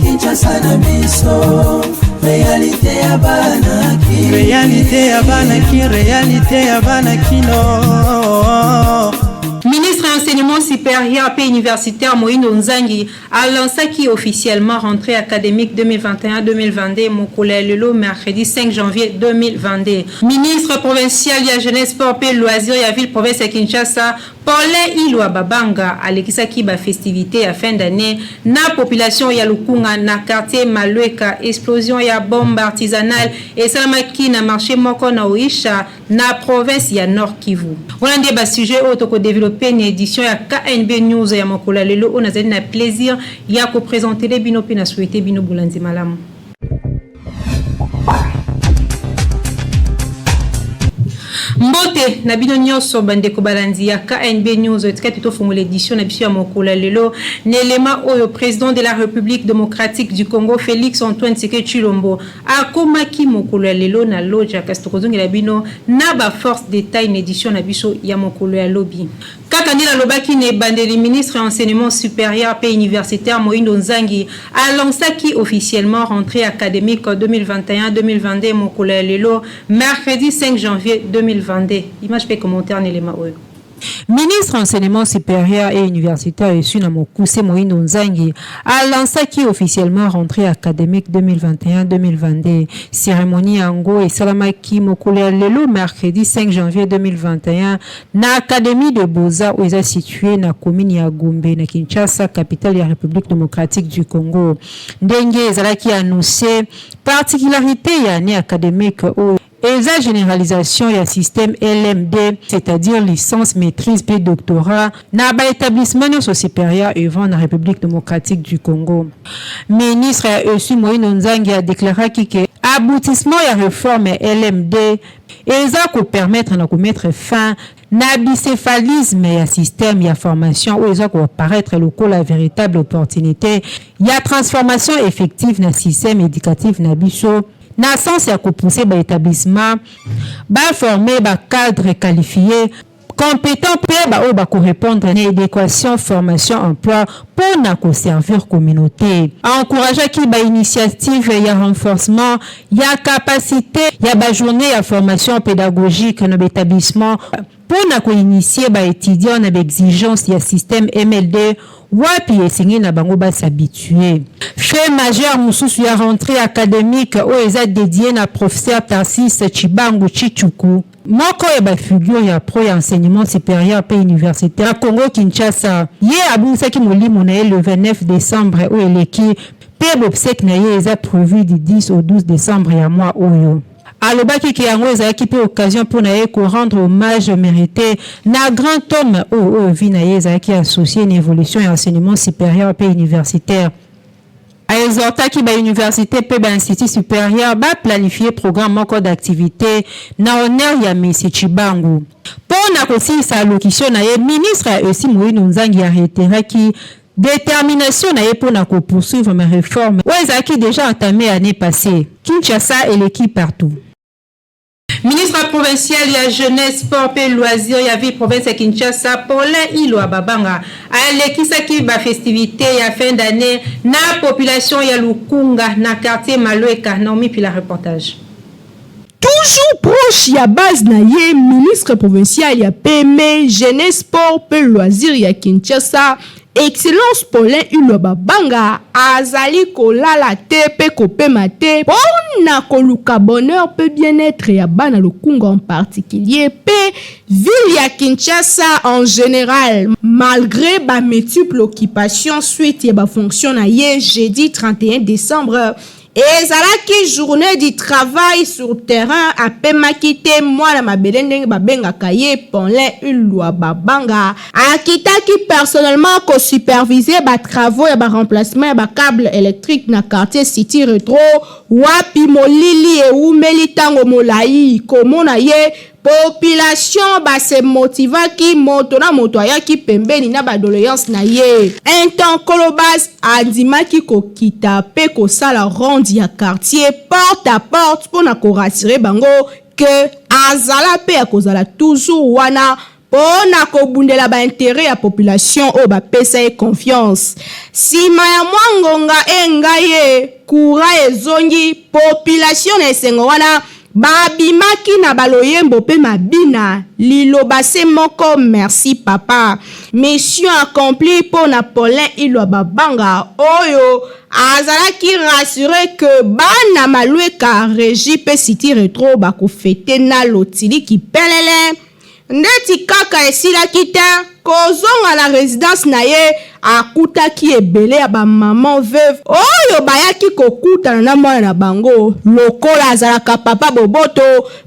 Kinshasa na biso réalité ya banaki réalité ya banakino. Ministre enseignement supérieur et universitaire Moïno Nzangi a lancé officiellement rentrée académique 2021-2022 Mokole Lelo mercredi 5 janvier 2022. Ministre provincial de la jeunesse, sport et loisirs de la ville province de Kinshasa Paulin Ilwa Babanga alekisaki ba festivité à fin d'année na population ya Lukunga na quartier Malweka explosion ya bombe artisanale et salamaki na marché moko na Oisha na province ya Nord Kivu. On a des sujet auto ko développer une édition ya KNB News ya Mokola Lelo on a na plaisir ya ko présenter les bino pe na souhaiter bino bulanzi malamu. Mbote na bino nyonso bandeko balandi ya KNB News etikati to fungula édition na biso ya Mokola Lelo nelema oyo président de la République démocratique du Congo Félix Antoine Tshisekedi Tshilombo akomaki Mokola Lelo na loja kastokozongela bino na ba force d'état une édition na biso ya Mokola Lobi kaka ndila lobaki ne bandeli ministre enseignement supérieur et universitaire Moïndo Nzangi a lancé officiellement rentrée académique 2021-2022 Mokola Lelo mercredi 5 janvier 2022. Image pe commentaire n'élément oyo. Ministre enseignement supérieur et universitaire reçu na Mokuse Moïndo Nzangi a lancé officiellement rentrée académique 2021-2022. Cérémonie Ango et Salamaki Mokola Lelo mercredi 5 janvier 2021 na Académie de Beaux-Arts où est située na commune ya Gombe na Kinshasa, capitale de la République démocratique du Congo. Ndenge ezalaki annoncé particularité ya année académique où et la généralisation du système LMD, c'est-à-dire licence, maîtrise et doctorat, dans l'établissement supérieur et dans la République démocratique du Congo. Ministre Eusu Moïno Nzangi a déclaré que l'aboutissement de la réforme LMD et permettre de mettre fin na bicéphalisme et système ya formation où ils ont apparaître la véritable opportunité ya transformation effective na système éducatif na biso na sens ya pousser ba établissement ba former ba cadre qualifié compétent pour ba répondre à l'équation formation emploi pour na ko servir communauté encourager qui ba initiative ya renforcement ya capacité ya ba journée ya formation pédagogique dans l'établissement pour na ko initier ba étudiants na exigence ya système MLD wapi esengi na bango ba s'habituer. Fait majeur mususu ya rentrée académique où est dédié na professeur Tarsis Chibangu Chichuku. Moko e ba figure ya pro ya enseignement supérieur et universitaire Congo Kinshasa. Ye abusaki molimo na le 29 décembre où eleki pe bobsek na ye eza prévu du 10 au 12 décembre ya mois oyo. Alobaki ki yango ezaki pe occasion pour na ye ko rendre hommage mérité na grand homme o vi na ye ezaki associé une évolution et enseignement supérieur et universitaire. A exhortaki ba université pe ba institut supérieur ba planifier programme moko d'activité na honneur ya Messi Chibangu. Pour na kosi sa allocution na ye ministre aussi Moïno Nzangi a réitéré ki détermination na pour na poursuivre ma réforme. Ezaki déjà entamé l'année passée. Kinshasa et l'équipe partout. Ministre provincial de la jeunesse, sport et loisirs de la ville province de Kinshasa, Paulin Ilwa Babanga, a l'équisaki ba festivité à fin d'année na population ya Lukunga na quartier Malweka. Naomi puis la reportage. Toujours proche ya base na ye ministre provincial ya PME jeunesse sport et loisirs ya Kinshasa Excellence Paulin Ilwa Babanga azali kolala te pe kopema te pona koluka bonheur pe bien-être ya bana Lukunga en particulier pe ville ya Kinshasa en général malgré ba multiples occupations suite ya ba fonction na ye jeudi 31 décembre ezalaki journée du travail sur terrain apemaki te mwana mabele ndenge babengaka ye Paulin Ilwa Babanga akitaki personnellement ko superviser ba travaux ya ba remplacement ya ba câble électrique na quartier City Retro wapi molili e umeli tango molai komona ye population ba se motiva ki moto na moto ayaki pembeni na ba doléance na ye un temps kolobas andimaki ko kita pe ko sala ronde ya quartier porte à porte pour na ko rassurer bango que azala pe ya kozala toujours wana pona kobundela ba intérêt ya population o ba pesa e confiance. Sima ya mwangonga engaye kura ezongi population na esengo wana babimaki na baloyembo pe mabina liloba se moko merci papa. Mission accomplie pona Paulin Ilwa Babanga oyo azalaki rassuré que bana malueka régie pe city retro bakofete na lotili ki pelele. Ndeti kaka esilaki te kozonga na résidence na ye akutaki ebele ya ba maman veuve oyo bayaki kokutana na mwana na bango lokola azalaka papa boboto.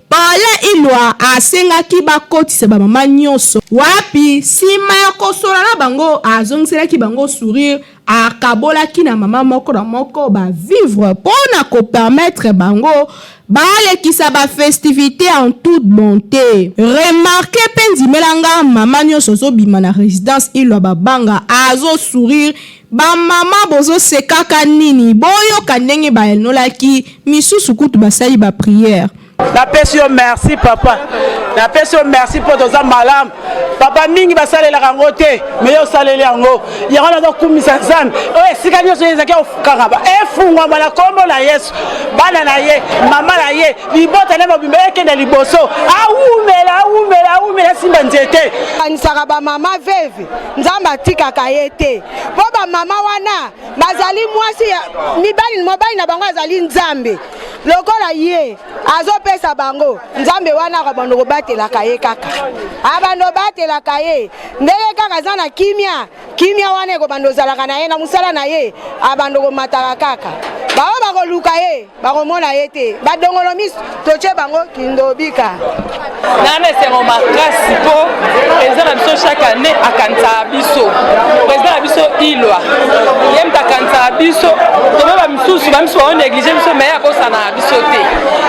Paulin Ilwa asengaki bakotisa ba mama nyonso wapi sima ya kosola na bango azongiselaki bango sourire akabolaki na mama moko na moko ba vivre pona ko permettre bango balekisa ba festivité en toute bonté. Remarquez pendimelanga mama nyonso zobima na résidence Ilwa Babanga azo sourire ba mama bozo sekaka nini boyoka ndenge baenolaki misusu kutu basali ba prière. La personne merci papa. La personne merci pour tous les malades. Papa mingi basale la rangote, mais yo sale le yango. Yango na kumisa nzambe. Oh sikanyo so ezaki ofukanga ba. Efungwa mala kombo la Yesu. Bana na ye, mama na ye, libota na mobimbe kende liboso. Aumela simba nzete. Anisaka ba mama veve. Nzamba tika kayete. Po ba mama wana bazali mwasi mibali mobali na bango azali nzambe. Lokola ye azo pesa bango nzambe wana ka bando batela kaye kaka abando batela kaye ndele kaka zana kimia wana ko bando zalaka na ye na musala na ye abando ko mataka kaka bawo bako luka ye bako mona ye te badongolo mis toche bango kindobika nana sengo makasi po président na biso chaque année akanta biso président na biso Ilwa yem takanta biso to ba misusu ba miso on négliger biso mais akosa na biso te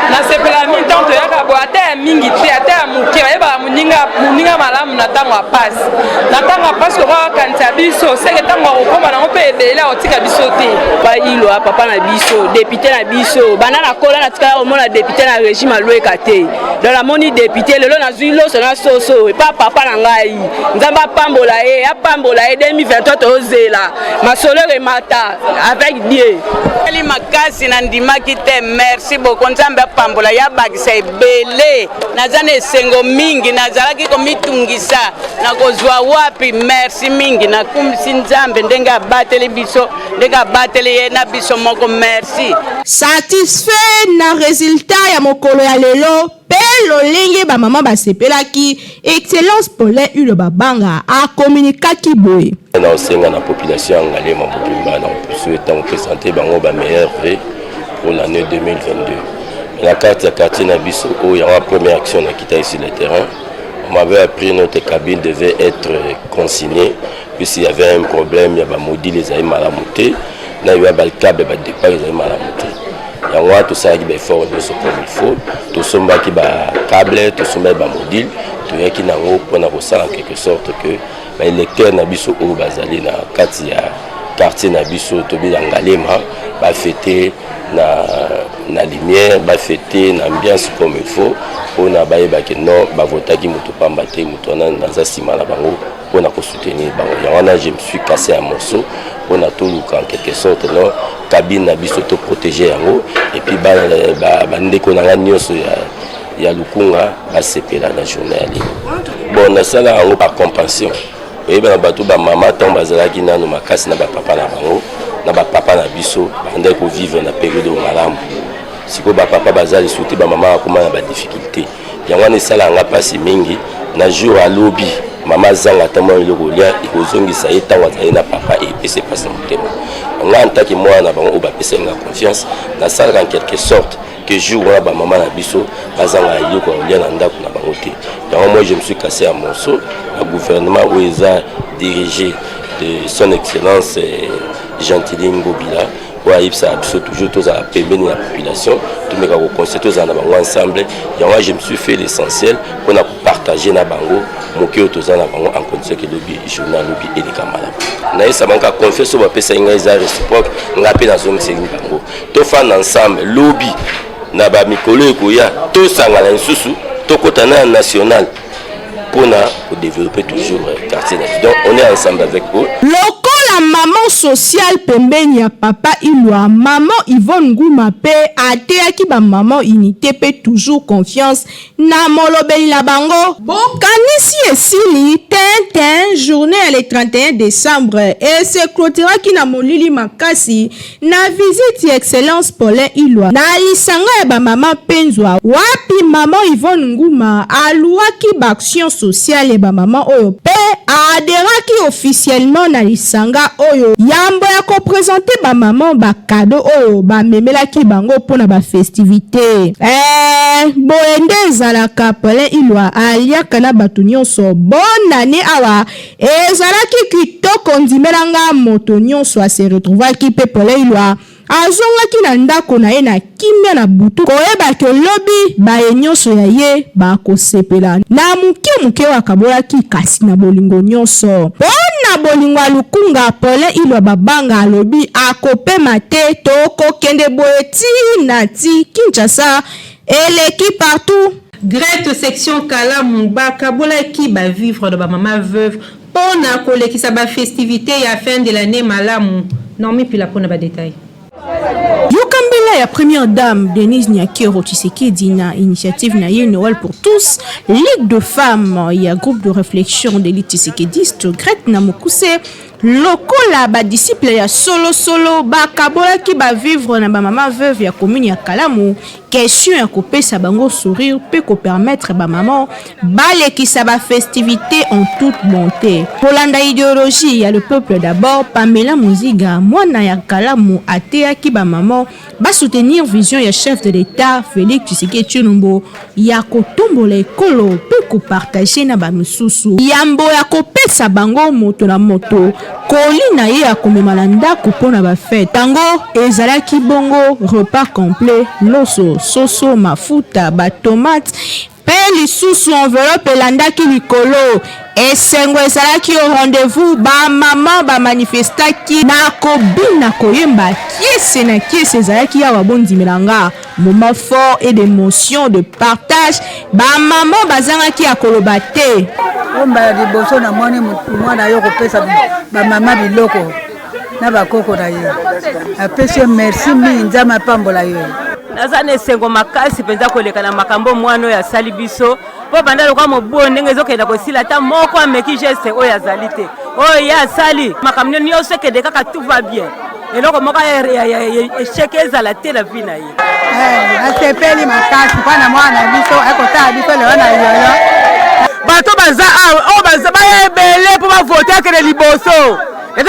na sepela mi tanto yaka bo ata mingi te ata muke ba muninga malamu na tango pass na tango pass ko akanta biso seke tango ko na ngope ebela otika biso te ba Ilwa papa na biso député na biso banana kola na tika o mona député na régime alweka te dans la moni député lelo na zuilo sona soso et pas papa na ngai nzamba pambola e apambola e 2023 ozela masolo remata avec Dieu ali makasi na ndimaki te merci beaucoup nzamba pambola ya bagisa ebele nazana esengo mingi nazalaki komitungisa na kozwa wapi merci mingi na kumisi nzambe ndenge abateli biso ndenge abateli ye na biso moko merci. Satisfait na résultat ya mokolo ya lelo pe lolenge ba mama basepelaki excellence Paulin Ilwa Babanga a communiquaki boye na osenga na population angale mabobimba na souhaitant présenter bango ba meilleur vœux pour l'année 2022. La carte ya quartier na biso où il y aura première action na kita ici le terrain. On m'avait appris notre cabine devait être consignée puisqu'il y avait un problème, il y a ba module les aïe malamuté na il y a ba câble ba départ les aïe malamuté. Yango tout ça qui ba fort de ce comme il faut, tout somba qui ba câble, tout somba ba module, tout ya ki nango pona ko sala en quelque sorte que ba électeur na biso o bazali na kati ya quartier na biso to bi ngalema ba fêter na lumière ba fêter na ambiance comme il faut pona ba yeba que non ba votaki mutu pamba te mutu na naza sima na bango pona ko soutenir bango yango je me suis cassé un morceau pona tout en quelque sorte non cabine na biso to protéger yango et puis ba ndeko na nyonso ya lukunga ba sepela na journée ali bon na sala yango par compassion et ben bato ba mama tant bazalaki nanu makasi na ba papa na bango na ba papa na biso bande ko vivre na période de malamu siko ba papa bazali souti ba mama akoma na ba difficulté yango ne sala nga pasi mingi na jour à lobby mama zanga tamo ilokolia ikozongisa eta wazali na papa et pese passe motema nga ntaki mwana bango ba pese nga confiance na sala en quelque sorte que jour ba mama na biso bazanga yoko olia na ndako na bango te yango moi je me suis cassé à morceau le gouvernement où ils a dirigé de son excellence Gentilin Bobila pour ça toujours tous à pembeni la population tout me ko concerter tous en ensemble yango je me suis fait l'essentiel pour partager na bango moki tous en bango en condition que lobby journal lobby et les camarades na ça manka confiance ba pesa nga za réciproque ngapi na zone c'est bango to fan ensemble lobby na ba mikolo ekoya to sanga na nsusu tokotana national pour développer toujours le quartier. Donc on est ensemble avec eux. La maman sociale pembeni ya papa Ilwa, maman Yvonne Ngouma pe ateaki ba maman unité pe toujours confiance na molobeli la bango. Bokanisi esili ten journée le 31 décembre et se clôturera ki na molili makasi na visite excellence Paulin Ilwa. Na lisanga ya ba maman penzwa wapi maman Yvonne Ngouma aluaki ba action sociale ba maman oyo pe aderaki officiellement na lisanga oyo yambo ya ko présenter ba maman ba cadeau oyo ba memelaki bango pona ba festivité boende ezalaka Paulin Ilwa aliaka na bato nyonso bonne année awa ezalaki kitoko ndimelanga moto nyonso a se retrouvaki pe Paulin Ilwa azongaki na ndako na ye na kimia na butu koyebaki lobi baye nyonso ya ye bakosepela na muke wakabolaki kasi na bolingo nyonso pona bolingo alukunga Paulin Ilwa babanga alobi akopema te tokokende boye ti na ti Kinshasa eleki partout. Grete section Kalamu bakabolaki ba vivre de ba maman veuve pona kolekisa ba festivité ya fin de l'année malamu normi puis la pona ba détail. Yokambela ya première dame Denise Nyakero Tshisekedi na initiative na ye Noël pour tous, Ligue de femmes, il y a groupe de réflexion de l'élite tshisekediste Grete na Mokuse lokola ba disciple ya solo bakabola ki ba vivre na ba maman veuve ya commune ya Kalamu question ya kopesa bango sourire pe ko permettre ba maman balekisa ba festivité en toute bonté. Polanda idéologie ya le peuple d'abord Pamela Muziga mwana ya Kalamu atea ki ba maman ba soutenir vision ya chef de l'État Félix Tshisekedi Tshilombo ya kotombola ekolo pe ko partager na ba misusu yambo ya kopesa bango moto na moto kolina ye akomema na ndako pona ba fête tango ezalaki bongo repas complet loso soso mafuta ba tomate pe lisusu enveloppe elandaki likolo esengo ezalaki au rendez-vous ba maman ba manifestaki na kobina koyemba kiese na kiese ezalaki awa bondimelanga moment fort et d'émotion de partage ba maman bazangaki akoloba te omba liboso na moni mwana yo kopesa ba mama biloko na bakoko na ye apesi merci mingi nzama pambola yo naza na esengo makasi mpenza koleka na makambo mwana oyo asali biso mpo banda lokwa mobuo ndenge ezokenda kosila ata moko ameki geste oyo azali te oyo ye asali makambo nyonso ekende kaka tout va bien eloko moko esheke ezala te na vi na ye asepeli makasi mpona mwana biso akotala biso lelo na yolo bato baza awa oyo baza bayebele mpo bavote akende liboso. Il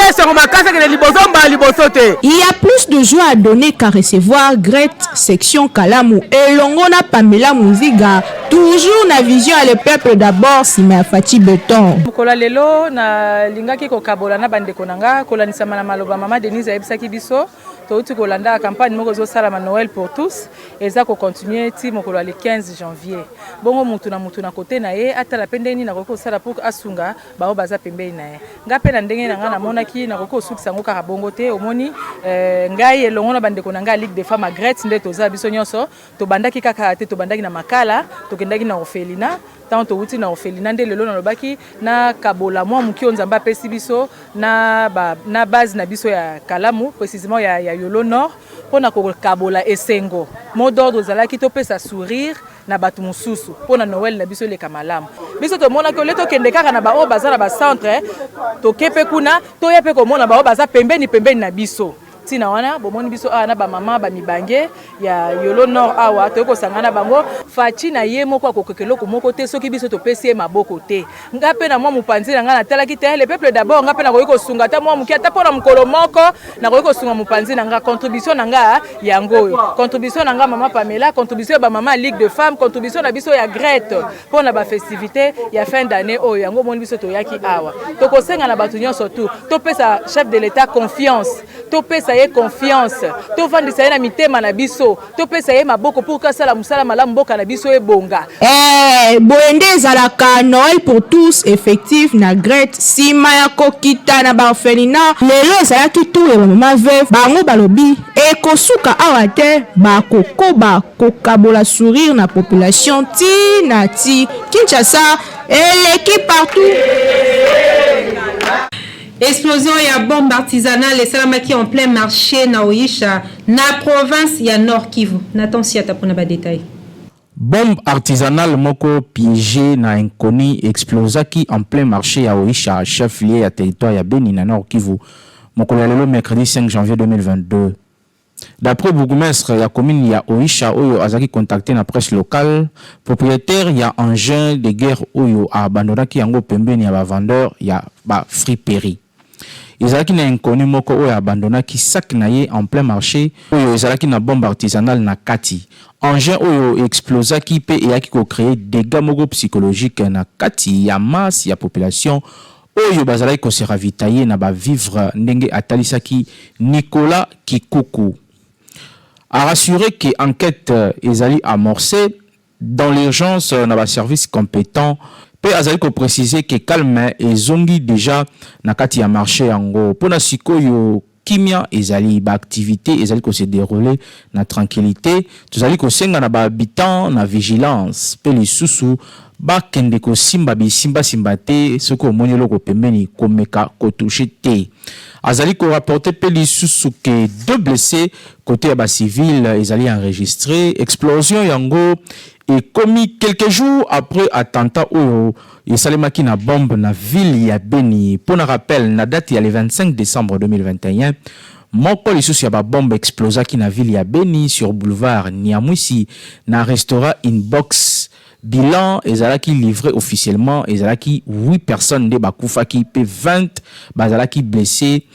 y a plus de joie à donner qu'à recevoir. Grete section Kalamu et Longona Pamela Muziga toujours na vision à le peuple d'abord si ma fati beton. Kola lelo na lingaki ko kabola na bande konanga kola nisama na maloba mama Denise ayebisaki biso touti kolanda campagne moko zo sala ma Noël pour tous et ça ko continuer ti mokolo le 15 janvier. Bongo mutu na côté na ye atala pendeni na ko sala pour asunga ba o baza pembeni na ye. Ngape na ndenge na ngana monaki na ko sukisa ngo ka bongo te omoni ngai elongo na bande konanga Ligue des femmes Grete nde toza biso nyonso to bandaki kaka te to bandaki na makala to kendaki na orphelinat tant to wuti na orphelinat nde lelo na lobaki na kabola mwa muki onzamba pesi biso na base na biso ya Kalamu précisément ya Yolo Nord pona ko kabola esengo mot d'ordre zalaki to pesa sourire na batu mususu pona Noël na biso le kamalamu biso to mona ko leto kende kaka na ba o baza na ba centre to kepe kuna to yepe ko mona ba o baza pembeni na biso tina wana bomoni biso na ba mama ba mibange ya Yolo Nord awa to ko sangana bango fachi na ye moko akokekelo ko moko te soki biso to pesi maboko te ngape na mwa mupanzi na ngana talaki te le peuple d'abord ngape na ko sunga ta mwa muki ata pona mukolo moko na ko sunga mupanzi na nga contribution na nga yango contribution na nga mama Pamela contribution ba mama Ligue de femmes contribution na biso ya Grete pona ba festivité ya fin d'année o yango moni biso to yaki awa to ko senga na batu nyonso tout to pesa chef de l'état confiance to pesa topesa ye confiance tovandisa ye na mitema na biso topesa ye maboko pour kasala musala malamu mboka na biso ebonga. Boende ezalaka Noël pour tous effectif na Grete sima ya kokita na baorphelinat lelo ezalaki tour ya bamama veuve bango balobi ekosuka awa te bakokoba kokabola sourire na population ti na ti Kinshasa eleki partout. Explosion ya bombe artisanale esalamaki en plein marché na Oisha na province ya Nord Kivu. Nathan Siata pour na détail. Bombe artisanale moko piégée na inconnu explosaki en plein marché à Oisha, chef-lieu à territoire ya Beni na Nord Kivu. Moko lelo mercredi 5 janvier 2022. D'après bourgmestre ya commune ya Oisha oyo azaki contacté na presse locale, propriétaire ya engin de guerre oyo abandonaki yango pembeni ya ba vendeur ya ba friperie. Ezalaki na inconnu moko oyo abandonaki sac na ye en plein marché oyo ezalaki na bombe artisanale na kati. Engin oyo explosaki pe eyaki ko créer dégâts moko psychologiques na kati ya masse ya population oyo bazalaki ko se ravitailler na ba vivre ndenge atalisaki Nicolas Kikuku. A rassuré que enquête ezali amorcée dans l'urgence na ba service compétent. Pe azali ko préciser que calme ezongi déjà na kati ya marché yango pona sikoyo kimia ezali ba activité ezali ko se dérouler na tranquillité tozali ko senga na ba habitants na vigilance pe lisusu ba kende ko simba te soko moni loko pembeni ko meka ko toucher te azali ko rapporter pe lisusu que 2 blessés côté ya ba civil ezali enregistré explosion yango et commis quelques jours après attentat oyo esalemaki na bombe na ville ya Beni. Pour un rappel, na date ya le 25 décembre 2021, moko lisusu ya ba bombe explosaki na ville ya Beni sur boulevard Niamwisi na restaurant Inbox. Bilan ezalaki livré officiellement ezalaki 8 personnes de bakufaki pe 20 bazalaki blessés.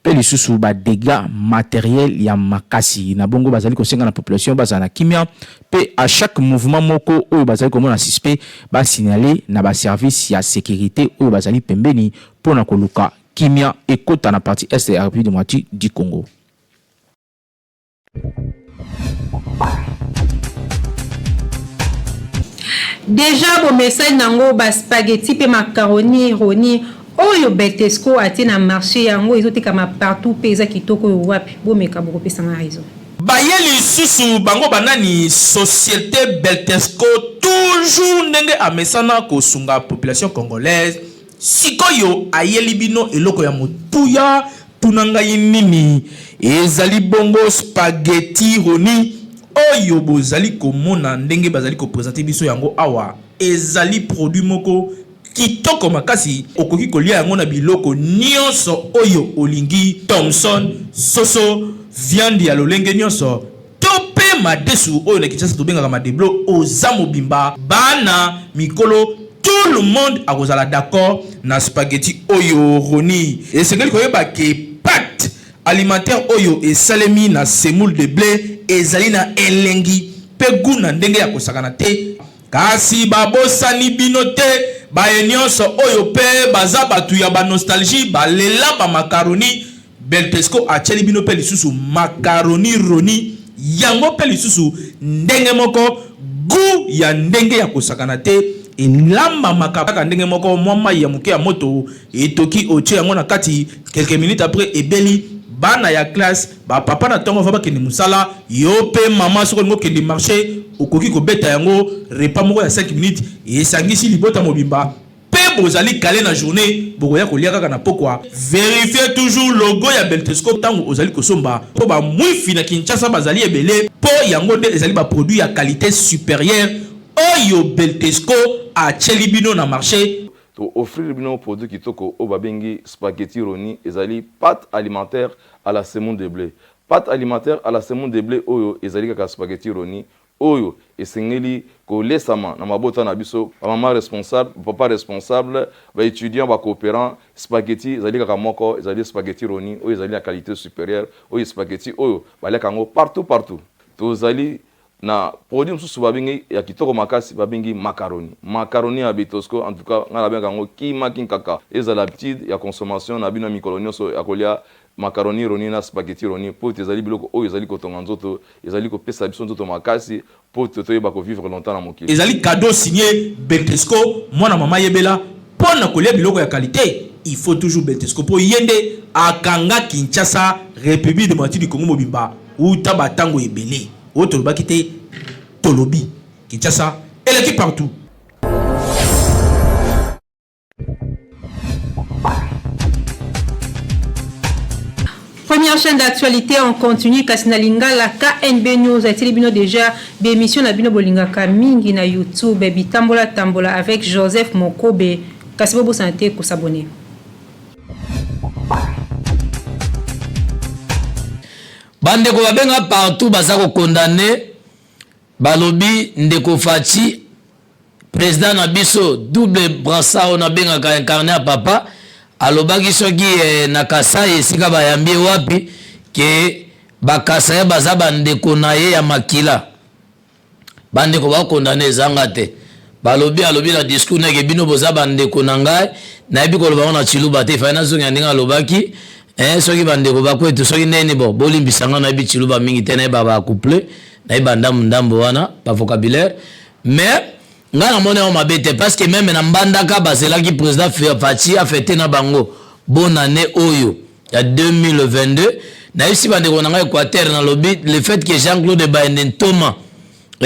Pe lisusu ba dégâts matériels ya makasi na bongo bazali ko senga na population bazana kimia pe à chaque mouvement moko oyo bazali ko mona suspect ba signaler na ba service ya sécurité oyo bazali pembeni pona koluka kimia ekota na partie est de la République démocratique du Congo. Déjà bon message nango ba spaghetti pe macaroni roni oyo Beltesco ati na marché yango ezotekama partout peza kitoko yo wapi bomeka boko pesa na raison. Bayeli susu bango banani société Beltesco toujours ndenge amesana ko sunga population congolaise sikoyo ayeli bino eloko ya motuya tunanga yinini ezali bongo spaghetti roni oyo bozali komona ndenge bazali ko présenter biso yango awa ezali produit moko kitoko makasi okoki kolia yango na biloko nyonso oyo olingi Thomson soso viande ya lolenge nyonso tope madesu oyo na Kinshasa tobengaka madeblo oza mobimba bana mikolo tout le monde akozala d'accord na spaghetti oyo roni esengeli koyeba ke pâte alimentaire oyo esalemi na semoule de blé ezali na elengi pe guna ndenge ya kosakana te kasi babosani bino te baye nyonso oyo pe baza batu ya ba nostalgie balela ba macaroni Beltesco acheli bino pe lisusu macaroni roni yango pe lisusu ndenge moko gu ya ndenge ya kosakana te elamba makaka ndenge moko mwa ya muke ya moto etoki oche yango na kati quelques minutes après ebeli bana ya classe ba papa na tongo va kende musala yo pe mama soko ngo kende marché okoki ko beta yango repas moko ya 5 minutes et sangisi libota mobimba pe bozali calé na journée boko ya kolia kaka na pokwa vérifiez toujours logo ya Beltesco tango ozali kosomba po ba mwifi na Kinshasa bazali ebele po yango de ezali ba produit ya qualité supérieure oyo Beltesco a chelibino na marché to offrir bino produit kitoko o babengi spaghetti roni ezali pâte alimentaire à la semoule de blé. Pâte alimentaire à la semoule de blé oyo ezali kaka spaghetti roni oyo esengeli ko lesama na mabota na biso maman responsable papa responsable ba étudiant ba coopérant spaghetti ezali kaka moko ezali spaghetti roni oyo ezali la qualité supérieure oyo spaghetti oyo baleka ngo partout to zali na produit mususu babingi ya kitoko makasi babingi macaroni ya Beltesco en tout cas ngala benga ngo kima kinkaka ezala petite ya consommation na bino mikolo nyonso ya kolia macaroni roni na spaghetti roni po ezali biloko oyo ezali kotonga nzoto ezali kopesa biso nzoto makasi po toyeba ko vivre longtemps na mokili ezali cadeau signé Beltesco mwana mama yebela pona kolia biloko ya qualité il faut toujours Beltesco po yende akanga Kinshasa République démocratique du Congo mobimba uta batango ebele oto bakite tolobi Kinshasa elle est partout. Première chaîne d'actualité, on continue. Kasina Lingala, KNB News, a été déjà d'émission na bino bolinga kamingi na YouTube, bitambola tambola avec Joseph Mokobe. Kasibobo santé pour s'abonner. Bande ko babenga partout bazako condamné balobi ndeko Fachi président na biso double brassard na benga ka incarné à papa alobaki soki na Kasai esika bayambi wapi ke bakasa baza bandeko na ye ya makila bandeko ba condamné zanga te balobi alobi na discours na ke bino boza bandeko na ngai na yebi koloba na chiluba te fa na zonga ndinga alobaki soki bandeko bakwetu soki nene bo bolimbisanga na yebi chiluba mingi te na ba couple na yeba ndambo wana ba vocabulaire mais ngana mone o mabete parce que même na mbandaka bazelaki président Fachi a fêté na bango bonne année oyo ya 2022 na isi bande ko na Équateur na lobby le fait que Jean-Claude Baenden Thomas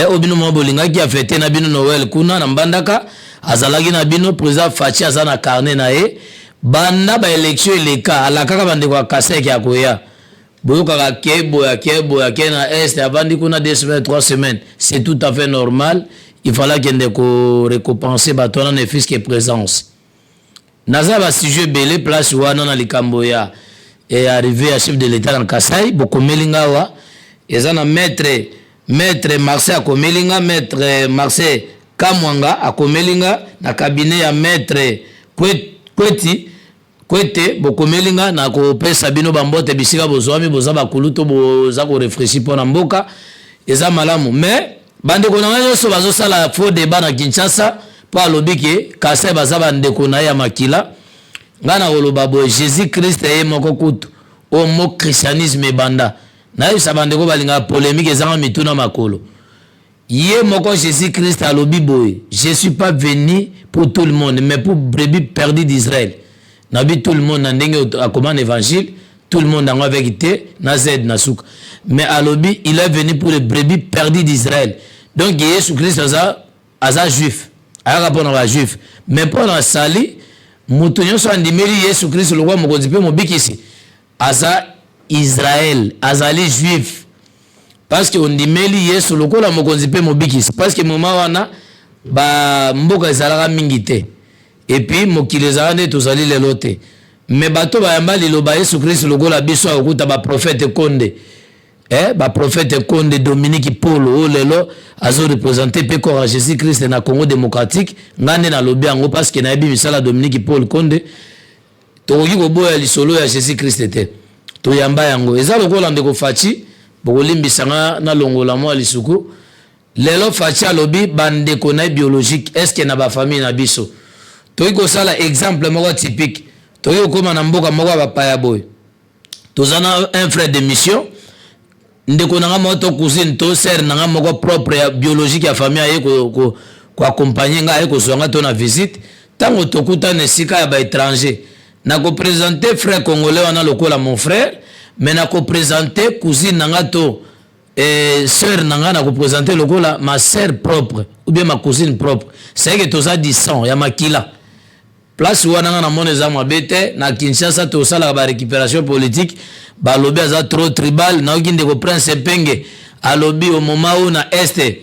obino mo bolinga ki a fêté na bino Noël kuna na mbandaka azalaki na bino président Fachi azana carnet na e banda ba élection eleka alakaka bande ko Kasai ki akoya boyoka kebo ya na est avandi kuna 2 semaines 3 semaines c'est tout à fait normal. Il fallait qu'il y ait récompenser batona ne fils que présence. Naza ba sujet belé place wana na likamboya et arrivé à chef de l'état dans Kasai boko melinga wa ezana maître Marcel akomelinga maître Marcel Kamwanga akomelinga na cabinet ya maître Kwete boko melinga na ko pesa bino bambote bisika bozwami bozaba kuluto boza ko réfléchir pour mboka eza malamu mais bande ko na nyonso bazosala faux débat na Kinshasa po alobi ke Kasai baza bandeko na ya makila ngana oloba bo Jésus Christ e moko kutu o mo christianisme banda na isa bandeko balinga polémique ezanga mituna makolo ye moko Jésus Christ alobi boy je suis pas venu pour tout le monde mais pour brebis perdues d'Israël nabi tout le monde na ndenge akoma évangile tout le monde en avec été na zed na souk mais alobi il est venu pour les brebis perdues d'Israël. Donc Jésus Christ aza juif aya pour na juif mais pour na sali mutu nyonso andimeli Jésus Christ lokwa mokonzi pe mobikisi aza Israël azali juif parce que ondimeli Yesu lokola mokonzi pe mobikisi parce que moma wana ba mboka ezalaka mingi te et puis mokili ezalaka nde tozali lelo te mais bato bayamba liloba Yesu Christ lokola biso akuta ba prophète Konde ba prophète Konde Dominique Paul o lelo azo représenter pe corps Jésus Christ na Congo démocratique ngane na lobi yango parce que na yebi misala Dominique Paul Konde tokoki koboya lisolo ya Jésus Christ te to yamba yango eza lokola ndeko Fachi bokolimbisanga na longola mwa lisuku lelo Fachi alobi bandeko na biologique est-ce que na ba famille na biso toyi kosala exemple moko typique toyi okoma na mboka moko ba paya boy tozana un frère de mission ndeko nanga moto cousine to sœur nanga moko propre ya biologique ya famille aye ko accompagner nga aye ko zonga to na visite tango tokuta na sika ya ba étranger na ko présenter frère congolais wana lokola mon frère mais na ko présenter cousine nanga to sœur nanga na ko présenter lokola ma sœur propre ou bien ma cousine propre c'est que toza du sang ya makila place wana na mone za mabete na Kinshasa to sala ba récupération politique ba lobby za trop tribal na okinde ko prince penge a lobby au moment où na est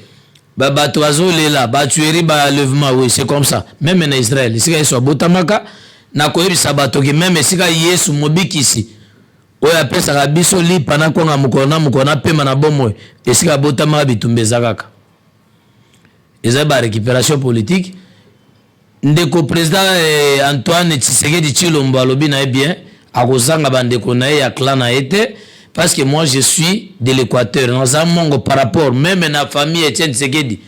ba bato azolela ba tueri ba lèvement oui c'est comme ça même en Israël ici ka so botamaka na ko yebisa bato ki même sika Yesu mobikisi oya pesa ka biso li pana ko mukona pema na bomo esika botamaka bitumbeza kaka eza ba récupération politique ndeko président Antoine Tshisekedi Tshilombo alobi na bien akozanga bandeko na ya clan na été parce que moi je suis de l'Équateur dans un mongo par rapport même na famille Etienne Tshisekedi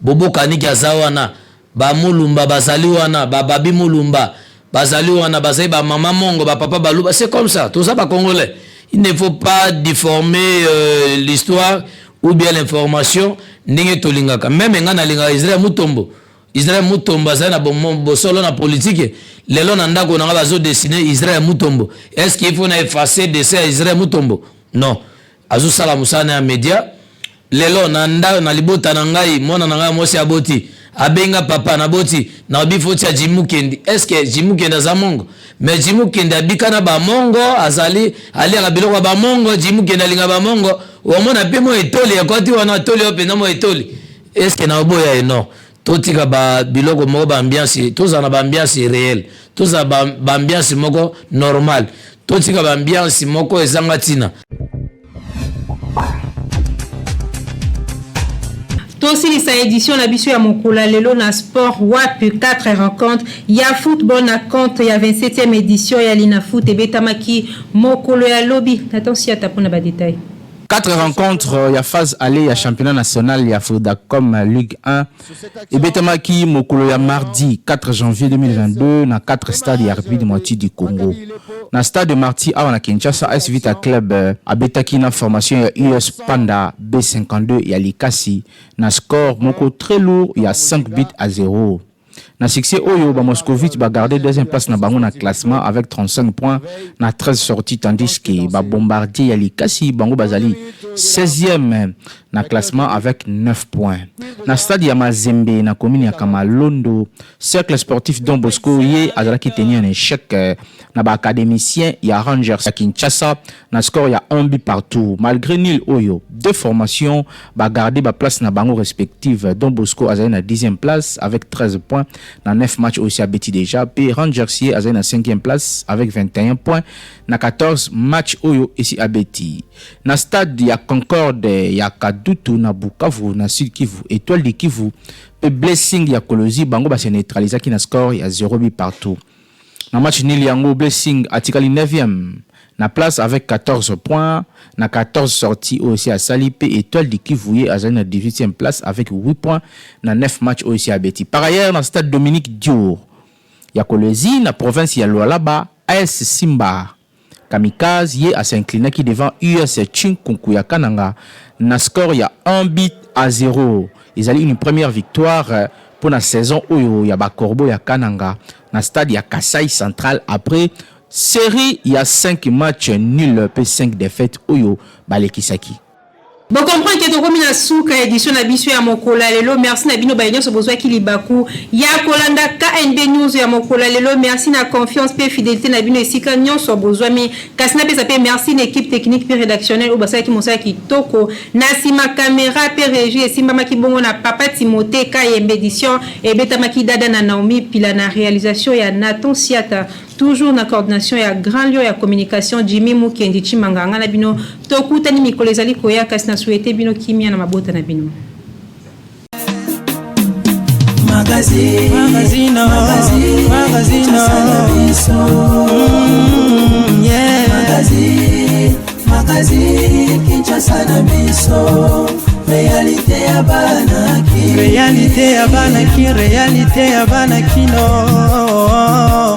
bobo kaniki azawana ba mulumba basali wana ba babi mulumba bazali wana bazali ba maman mongo ba papa baluba, c'est comme ça, tout ça ba congolais. Il ne faut pas déformer l'histoire ou bien l'information ndenge tolingaka. Même ngana linga Israël Mutombo azali na bombo solo na politique. Lelo na ndako na bazo dessiner Israël Mutombo. Est-ce qu'il faut na effacer dessin Israël Mutombo? Non. Azu sala musana ya media. Lelo na nda na libota na ngai mona na ngai mosi aboti. Abenga papa na boti na bifoti ya Jimu Kendi. Est-ce que Jimu Kendi za mongo? Mais Jimu Kendi abikana ba mongo azali ali ya biloko ba mongo Jimu Kendi alinga ba mongo. Omona pe mo etoli yakoti wana etoli opena mo etoli. Est-ce que na oboya non? Totika ba biloko mo ba ambiance, toza na ba ambiance réelle. Toza ba ambiance moko normal. Totika ba ambiance moko ezanga tina. Tosilisa édition la biso ya mokula lelo na sport wapi 4 rencontres ya football na compte ya 27e édition ya Lina Foot ebetamaki mokolo ya lobi. Attention tapona ba détail. 4 rencontres, il y a phase aller, il y a championnat national, il y a Fodacom Ligue 1. Et Betamaki Mokolo ya mardi 4 janvier 2022, dans 4 stades, il y a République de moitié du Congo. Dans le stade de Marti, à Kinshasa, AS Vita Club, à Betaki, na formation, il y a US Panda B52, il y a Likasi. Dans score, Moko très lourd, il y a 5 buts à 0. Na succès Oyo, Moscovite va garder deuxième place na bango na classement avec 35 points na 13 sorties, tandis que Bombardier Yalikasi Bango Bazali 16e na classement avec 9 points. Na stade ya Mazembe na commune ya Kamalondo, cercle sportif Don Bosco yé azalaki tenu un échec na ba académicien ya Rangers à Kinshasa na score ya 1 but partout. Malgré nul Oyo, deux formations va garder ba place na bango respective. Don Bosco azali na 10e place avec 13 points. Dans 9 matchs aussi à Betty déjà. Puis Rangers a na 5e place avec 21 points. Dans 14 matchs ici à Betty. Dans stade il y a Concorde, il y a Kadutu, na Bukavu, na Sud Kivu, Étoile de Kivu. Puis Blessing, il y a Kolosi, Bango va se neutraliser qui na score, il y a 0 but partout. Dans match nil Yango Blessing Atikali 9e. Na place avec 14 points, na 14 sorties aussi à Salipe, Étoile de Kivu à la 18e place avec 8 points na 9 matchs aussi à Betty. Par ailleurs, dans le stade Dominique Diour, il y a Kolezi, na province il y a Lualaba, AS Simba. Kamikaze yé à s'incliner qui devant US Chinkunkuya Kananga. Na score il y a 1 but à 0. Ils ont une première victoire pour la saison où il y a Bakorbo ya Kananga. Na stade il y a Kasai Central après série, il y a 5 matchs nuls, puis 5 défaites. Oyo, Balekisaki. Bon, comprendre que tu as souka édition na biso ya mokola lelo. Merci na bino baïnyo so bozwa kilibaku. Ya kolanda KNB News ya mokola lelo. Merci na confiance pe fidélité na bino esika nyon so bozwa mi. Kasina pe sape merci na équipe technique pe rédactionnelle obasa ki mosala ki toko. Na sima caméra pe régie esimba maki bongo na papa Timothée KNB édition et beta maki dada na Naomi pila na réalisation ya Nathan Siata. Toujours na coordination ya grand lieu ya communication Jimmy Mukendi Chimanganga na bino tokutani mikolo ezali koya kasi na souhaité bino kimia na mabota na bino. Magazine Kinshasa na biso réalité ya banaki réalité ya banaki no